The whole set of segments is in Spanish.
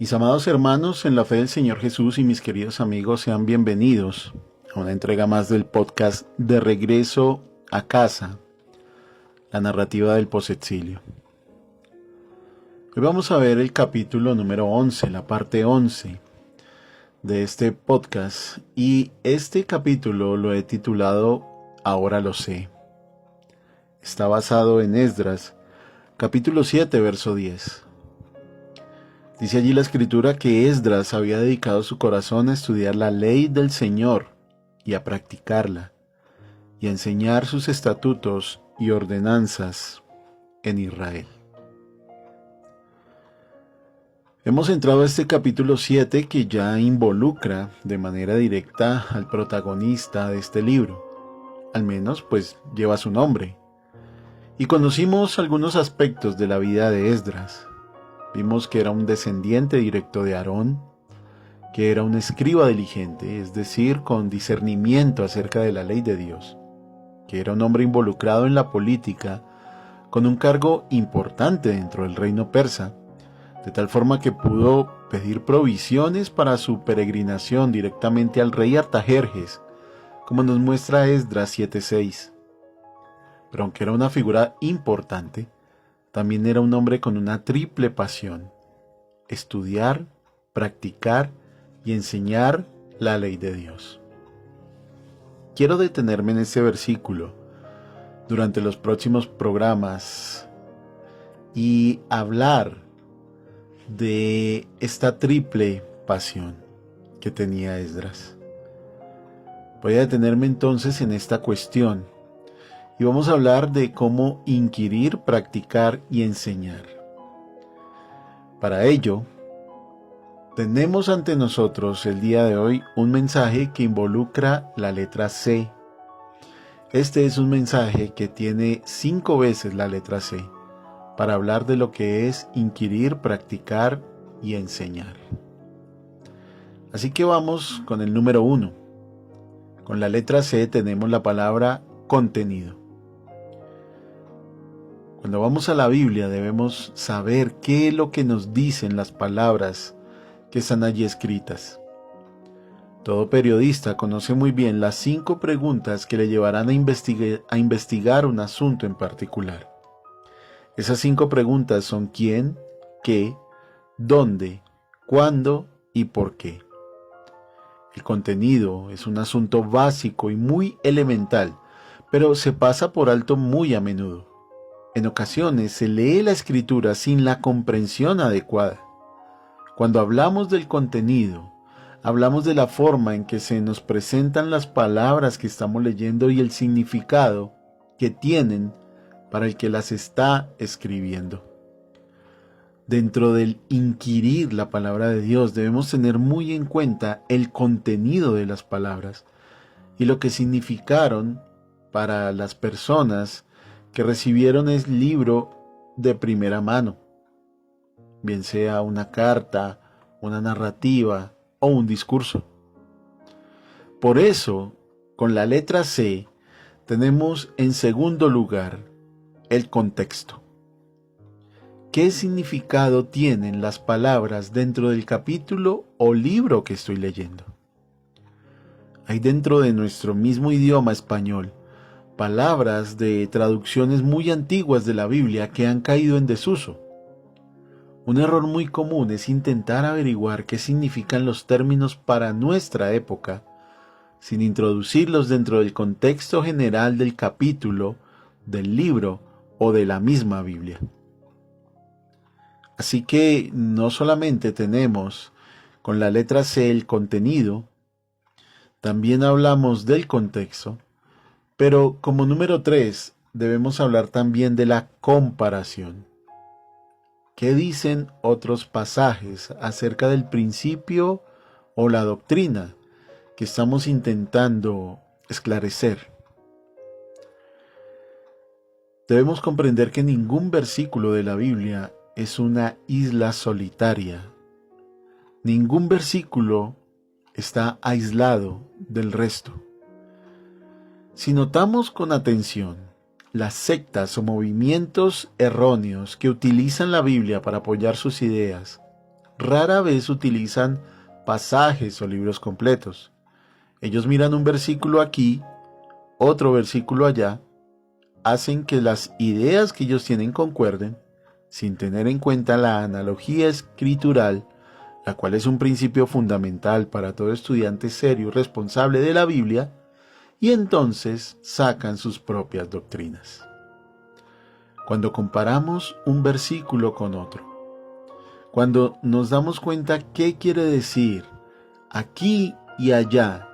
Mis amados hermanos en la fe del Señor Jesús y mis queridos amigos, sean bienvenidos a una entrega más del podcast De Regreso a Casa, la narrativa del posexilio. Hoy vamos a ver el capítulo número 11, la parte 11 de este podcast, y este capítulo lo he titulado Ahora lo sé. Está basado en Esdras, capítulo 7, verso 10. Dice allí la escritura que Esdras había dedicado su corazón a estudiar la ley del Señor y a practicarla, y a enseñar sus estatutos y ordenanzas en Israel. Hemos entrado a este capítulo 7 que ya involucra de manera directa al protagonista de este libro, al menos pues lleva su nombre, y conocimos algunos aspectos de la vida de Esdras. Vimos que era un descendiente directo de Aarón, que era un escriba diligente, es decir, con discernimiento acerca de la ley de Dios, que era un hombre involucrado en la política, con un cargo importante dentro del reino persa, de tal forma que pudo pedir provisiones para su peregrinación directamente al rey Artajerjes, como nos muestra Esdras 7:6. Pero aunque era una figura importante, también era un hombre con una triple pasión: estudiar, practicar y enseñar la ley de Dios. Quiero detenerme en este versículo durante los próximos programas y hablar de esta triple pasión que tenía Esdras. Voy a detenerme entonces en esta cuestión y vamos a hablar de cómo inquirir, practicar y enseñar. Para ello, tenemos ante nosotros el día de hoy un mensaje que involucra la letra C. Este es un mensaje que tiene 5 veces la letra C, para hablar de lo que es inquirir, practicar y enseñar. Así que vamos con el número 1. Con la letra C tenemos la palabra contenido. Cuando vamos a la Biblia debemos saber qué es lo que nos dicen las palabras que están allí escritas. Todo periodista conoce muy bien las 5 preguntas que le llevarán a investigar un asunto en particular. Esas 5 preguntas son quién, qué, dónde, cuándo y por qué. El contenido es un asunto básico y muy elemental, pero se pasa por alto muy a menudo. En ocasiones se lee la escritura sin la comprensión adecuada. Cuando hablamos del contenido, hablamos de la forma en que se nos presentan las palabras que estamos leyendo y el significado que tienen para el que las está escribiendo. Dentro del inquirir la palabra de Dios debemos tener muy en cuenta el contenido de las palabras y lo que significaron para las personas que recibieron el libro de primera mano, bien sea una carta, una narrativa o un discurso. Por eso, con la letra C, tenemos en segundo lugar el contexto. ¿Qué significado tienen las palabras dentro del capítulo o libro que estoy leyendo? Hay dentro de nuestro mismo idioma español palabras de traducciones muy antiguas de la Biblia que han caído en desuso. Un error muy común es intentar averiguar qué significan los términos para nuestra época, sin introducirlos dentro del contexto general del capítulo, del libro o de la misma Biblia. Así que no solamente tenemos con la letra C el contenido, también hablamos del contexto, pero como número 3 debemos hablar también de la comparación. ¿Qué dicen otros pasajes acerca del principio o la doctrina que estamos intentando esclarecer? Debemos comprender que ningún versículo de la Biblia es una isla solitaria. Ningún versículo está aislado del resto. Si notamos con atención las sectas o movimientos erróneos que utilizan la Biblia para apoyar sus ideas, rara vez utilizan pasajes o libros completos. Ellos miran un versículo aquí, otro versículo allá, hacen que las ideas que ellos tienen concuerden, sin tener en cuenta la analogía escritural, la cual es un principio fundamental para todo estudiante serio y responsable de la Biblia, y entonces sacan sus propias doctrinas. Cuando comparamos un versículo con otro, cuando nos damos cuenta qué quiere decir aquí y allá,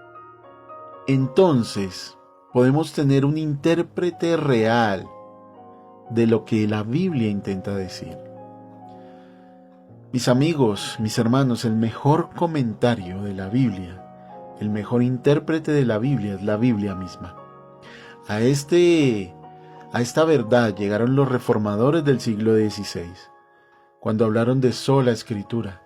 entonces podemos tener un intérprete real de lo que la Biblia intenta decir. Mis amigos, mis hermanos, el mejor comentario de la Biblia, el mejor intérprete de la Biblia es la Biblia misma. A esta verdad llegaron los reformadores del siglo XVI, cuando hablaron de sola escritura.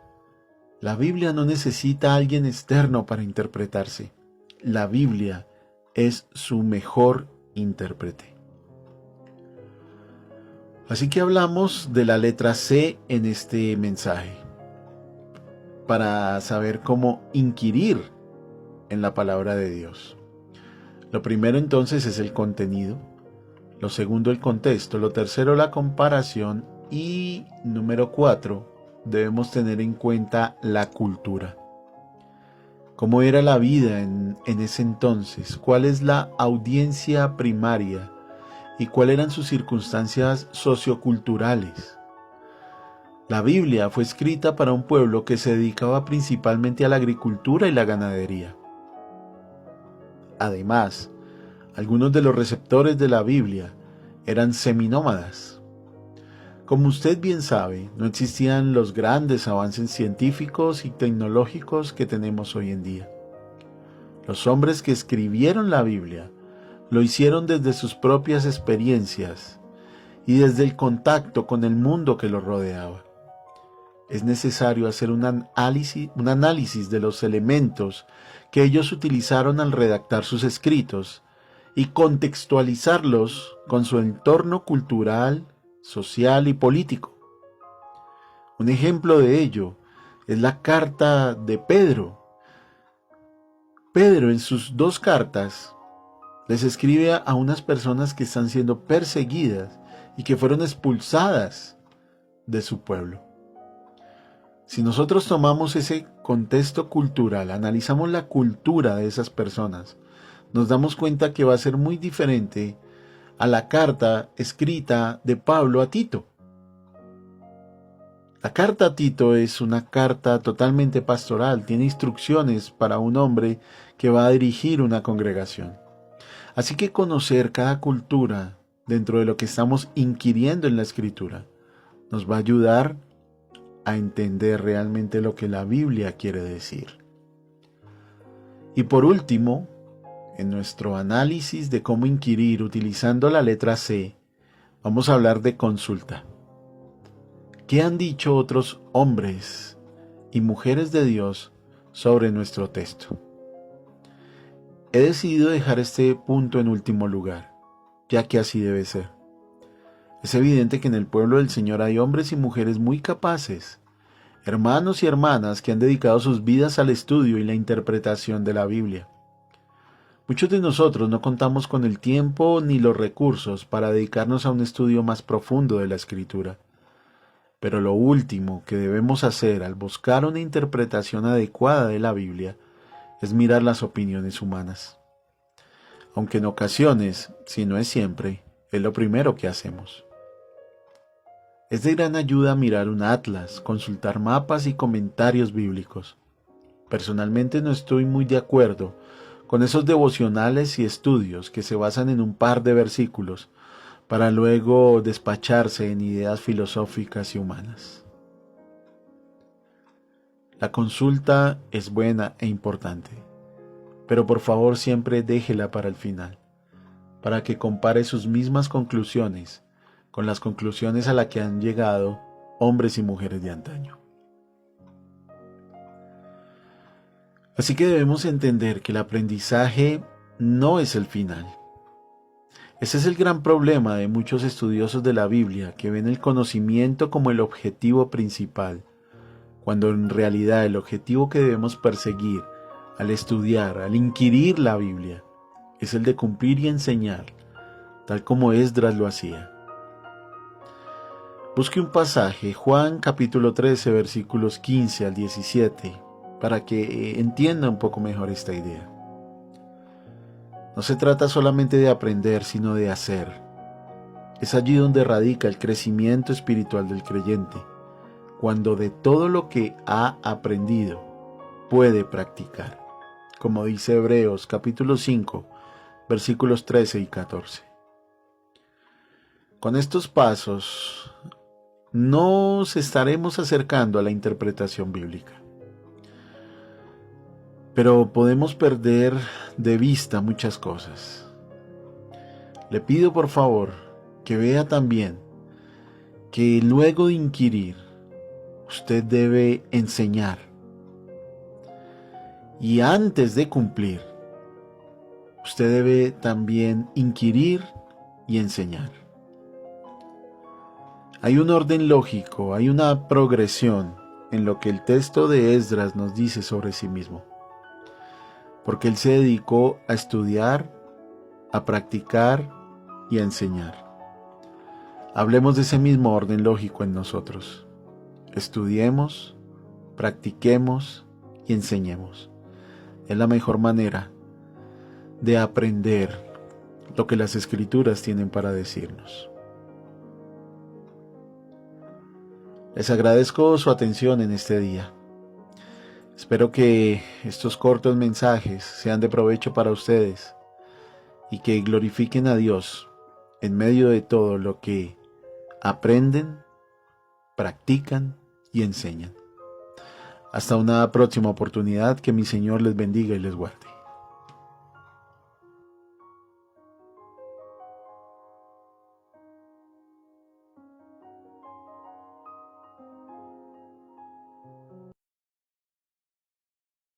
La Biblia no necesita a alguien externo para interpretarse. La Biblia es su mejor intérprete. Así que hablamos de la letra C en este mensaje, para saber cómo inquirir en la palabra de Dios. Lo primero entonces es el contenido, lo segundo el contexto, lo tercero la comparación y número 4 debemos tener en cuenta la cultura. ¿Cómo era la vida en ese entonces? ¿Cuál es la audiencia primaria? ¿Y cuáles eran sus circunstancias socioculturales? La Biblia fue escrita para un pueblo que se dedicaba principalmente a la agricultura y la ganadería. Además, algunos de los receptores de la Biblia eran seminómadas. Como usted bien sabe, no existían los grandes avances científicos y tecnológicos que tenemos hoy en día. Los hombres que escribieron la Biblia lo hicieron desde sus propias experiencias y desde el contacto con el mundo que los rodeaba. Es necesario hacer un análisis de los elementos que ellos utilizaron al redactar sus escritos y contextualizarlos con su entorno cultural, social y político. Un ejemplo de ello es la carta de Pedro. Pedro en sus 2 cartas les escribe a unas personas que están siendo perseguidas y que fueron expulsadas de su pueblo. Si nosotros tomamos ese contexto cultural, analizamos la cultura de esas personas, nos damos cuenta que va a ser muy diferente a la carta escrita de Pablo a Tito. La carta a Tito es una carta totalmente pastoral, tiene instrucciones para un hombre que va a dirigir una congregación. Así que conocer cada cultura dentro de lo que estamos inquiriendo en la Escritura nos va a ayudar a entender realmente lo que la Biblia quiere decir. Y por último, en nuestro análisis de cómo inquirir utilizando la letra C, vamos a hablar de consulta. ¿Qué han dicho otros hombres y mujeres de Dios sobre nuestro texto? He decidido dejar este punto en último lugar, ya que así debe ser. Es evidente que en el pueblo del Señor hay hombres y mujeres muy capaces, hermanos y hermanas que han dedicado sus vidas al estudio y la interpretación de la Biblia. Muchos de nosotros no contamos con el tiempo ni los recursos para dedicarnos a un estudio más profundo de la Escritura. Pero lo último que debemos hacer al buscar una interpretación adecuada de la Biblia es mirar las opiniones humanas. Aunque en ocasiones, si no es siempre, es lo primero que hacemos. Es de gran ayuda mirar un atlas, consultar mapas y comentarios bíblicos. Personalmente no estoy muy de acuerdo con esos devocionales y estudios que se basan en un par de versículos para luego despacharse en ideas filosóficas y humanas. La consulta es buena e importante, pero por favor siempre déjela para el final, para que compare sus mismas conclusiones con las conclusiones a las que han llegado hombres y mujeres de antaño. Así que debemos entender que el aprendizaje no es el final. Ese es el gran problema de muchos estudiosos de la Biblia que ven el conocimiento como el objetivo principal, cuando en realidad el objetivo que debemos perseguir al estudiar, al inquirir la Biblia, es el de cumplir y enseñar, tal como Esdras lo hacía. Busque un pasaje, Juan capítulo 13, versículos 15 al 17, para que entienda un poco mejor esta idea. No se trata solamente de aprender, sino de hacer. Es allí donde radica el crecimiento espiritual del creyente, cuando de todo lo que ha aprendido puede practicar, como dice Hebreos capítulo 5, versículos 13 y 14. Con estos pasos nos estaremos acercando a la interpretación bíblica. Pero podemos perder de vista muchas cosas. Le pido por favor que vea también que luego de inquirir, usted debe enseñar. Y antes de cumplir, usted debe también inquirir y enseñar. Hay un orden lógico, hay una progresión en lo que el texto de Esdras nos dice sobre sí mismo. Porque él se dedicó a estudiar, a practicar y a enseñar. Hablemos de ese mismo orden lógico en nosotros. Estudiemos, practiquemos y enseñemos. Es la mejor manera de aprender lo que las Escrituras tienen para decirnos. Les agradezco su atención en este día. Espero que estos cortos mensajes sean de provecho para ustedes y que glorifiquen a Dios en medio de todo lo que aprenden, practican y enseñan. Hasta una próxima oportunidad, que mi Señor les bendiga y les guarde.